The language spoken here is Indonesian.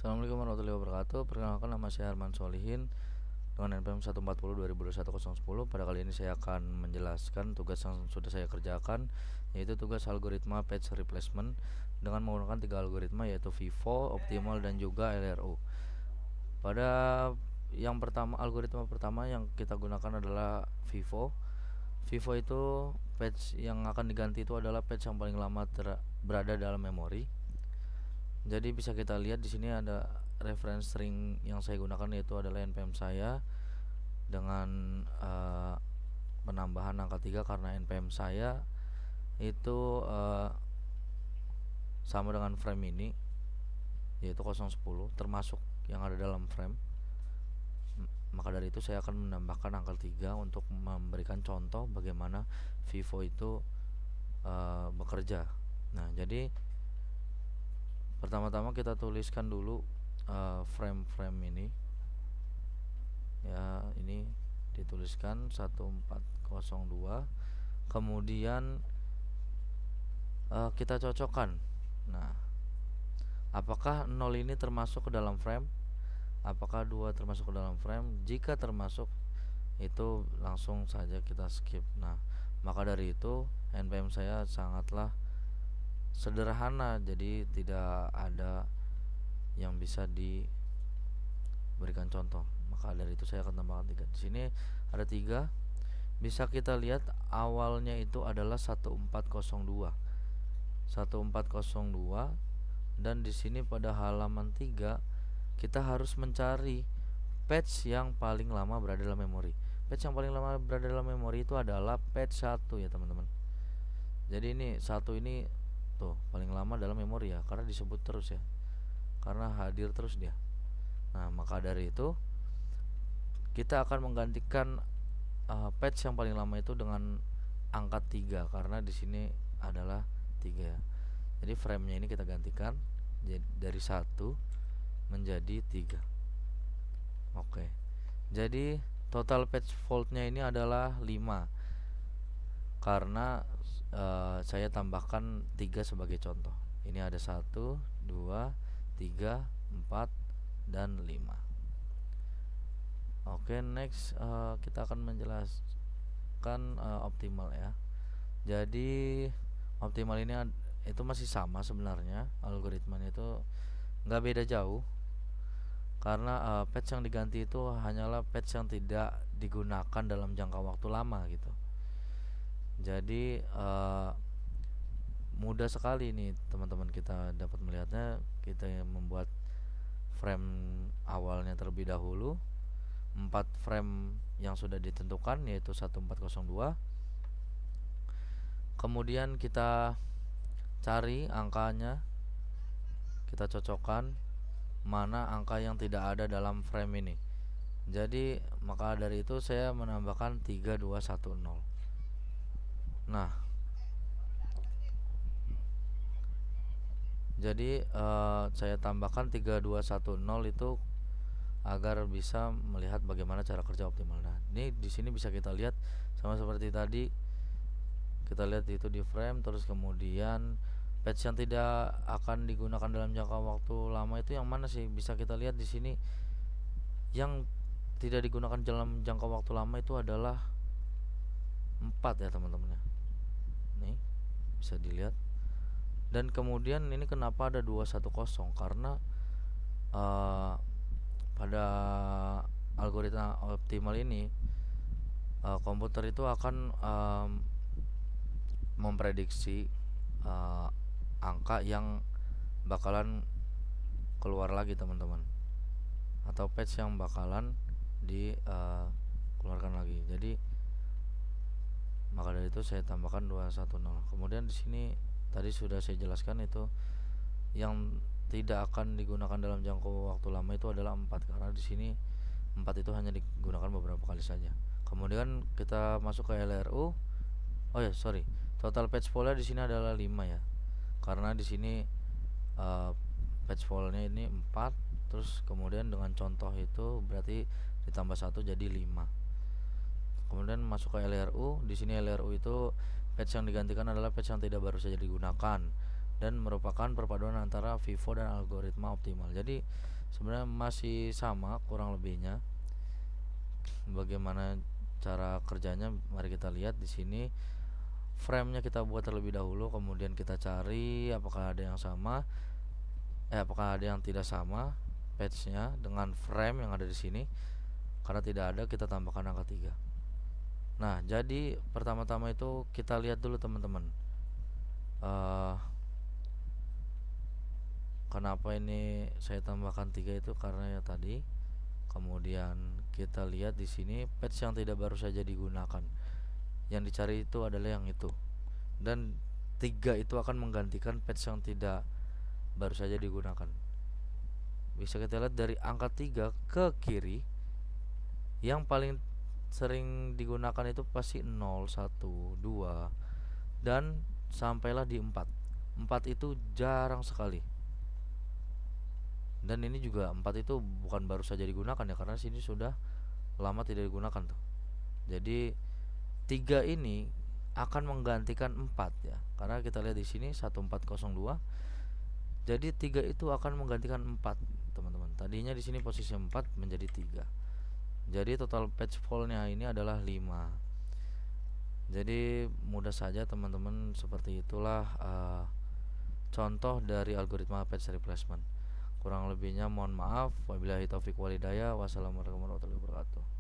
Assalamualaikum warahmatullahi wabarakatuh. Perkenalkan, nama saya Arman Solihin dengan NPM 140/2021-010. Pada kali ini saya akan menjelaskan tugas yang sudah saya kerjakan, yaitu tugas algoritma page replacement dengan menggunakan 3 algoritma, yaitu FIFO, optimal, dan juga LRO. Pada algoritma pertama yang kita gunakan adalah FIFO. FIFO itu page yang akan diganti itu adalah page yang paling lama berada dalam memori. Jadi bisa kita lihat di sini ada reference string yang saya gunakan, yaitu adalah npm saya dengan penambahan angka 3 karena npm saya itu sama dengan frame ini, yaitu 010 termasuk yang ada dalam frame. Maka dari itu saya akan menambahkan angka 3 untuk memberikan contoh bagaimana FIFO itu bekerja. Nah, jadi pertama-tama kita tuliskan dulu frame ini ya, ini dituliskan 1402, kemudian kita cocokkan. Nah, apakah 0 ini termasuk ke dalam frame, apakah 2 termasuk ke dalam frame? Jika termasuk, itu langsung saja kita skip. Nah, maka dari itu npm saya sangatlah sederhana, jadi tidak ada yang bisa diberikan contoh. Maka dari itu saya akan tambahkan 3. Di sini ada 3. Bisa kita lihat awalnya itu adalah 1402. 1402, dan di sini pada halaman 3 kita harus mencari page yang paling lama berada dalam memori. Page yang paling lama berada dalam memori itu adalah page 1 ya teman-teman. Jadi ini 1 ini tuh paling lama dalam memori ya, karena disebut terus ya, karena hadir terus dia. Nah, maka dari itu kita akan menggantikan page yang paling lama itu dengan angka 3 karena di sini adalah 3 ya. Jadi frame-nya ini kita gantikan dari 1 menjadi 3. Oke. Jadi total page fault-nya ini adalah 5 karena saya tambahkan 3 sebagai contoh. Ini ada 1, 2, 3, 4, dan 5. Oke, next kita akan menjelaskan optimal ya. Jadi optimal ini itu masih sama sebenarnya, algoritmanya itu nggak beda jauh, karena patch yang diganti itu hanyalah patch yang tidak digunakan dalam jangka waktu lama gitu. Jadi mudah sekali nih teman-teman kita dapat melihatnya. Kita membuat frame awalnya terlebih dahulu, 4 frame yang sudah ditentukan, yaitu 1402. Kemudian kita cari angkanya, kita cocokkan mana angka yang tidak ada dalam frame ini. Jadi maka dari itu saya menambahkan 3210. Nah, jadi saya tambahkan 3210 itu agar bisa melihat bagaimana cara kerja optimal. Nah, ini di sini bisa kita lihat sama seperti tadi. Kita lihat itu di frame, terus kemudian patch yang tidak akan digunakan dalam jangka waktu lama itu yang mana sih? Bisa kita lihat di sini yang tidak digunakan dalam jangka waktu lama itu adalah 4 ya teman-teman ya. Nih, bisa dilihat. Dan kemudian ini kenapa ada 210? Karena pada algoritma optimal ini komputer itu akan memprediksi angka yang bakalan keluar lagi teman-teman, atau patch yang bakalan dikeluarkan lagi. Jadi maka dari itu saya tambahkan 210. Kemudian di sini tadi sudah saya jelaskan, itu yang tidak akan digunakan dalam jangka waktu lama itu adalah 4, karena di sini 4 itu hanya digunakan beberapa kali saja. Kemudian kita masuk ke LRU. Oh ya, sorry. Total page fault-nya di sini adalah 5 ya. Karena di sini page fault-nya ini 4, terus kemudian dengan contoh itu berarti ditambah 1 jadi 5. Kemudian masuk ke LRU. Di sini LRU itu patch yang digantikan adalah patch yang tidak baru saja digunakan. dan merupakan perpaduan antara FIFO dan algoritma optimal. Jadi sebenarnya masih sama kurang lebihnya. Bagaimana cara kerjanya? Mari kita lihat di sini. Frame-nya kita buat terlebih dahulu, kemudian kita cari apakah ada yang sama, apakah ada yang tidak sama patch-nya dengan frame yang ada di sini. Karena tidak ada, kita tambahkan angka 3. Nah, jadi pertama-tama itu kita lihat dulu teman-teman. Kenapa ini saya tambahkan 3 itu karena ya tadi. Kemudian kita lihat di sini patch yang tidak baru saja digunakan. Yang dicari itu adalah yang itu. Dan 3 itu akan menggantikan patch yang tidak baru saja digunakan. Bisa kita lihat dari angka 3 ke kiri, yang paling sering digunakan itu pasti 0, 1, 2 dan sampailah di 4. 4 itu jarang sekali. Dan ini juga 4 itu bukan baru saja digunakan ya, karena sini sudah lama tidak digunakan tuh. Jadi 3 ini akan menggantikan 4 ya. Karena kita lihat di sini 1402. Jadi 3 itu akan menggantikan 4, teman-teman. Tadinya di sini posisi 4 menjadi 3. Jadi total patch fall-nya ini adalah 5. Jadi mudah saja teman-teman, seperti itulah contoh dari algoritma patch replacement. Kurang lebihnya mohon maaf. Wabillahi taufiq walhidayah. Wassalamualaikum warahmatullahi wabarakatuh.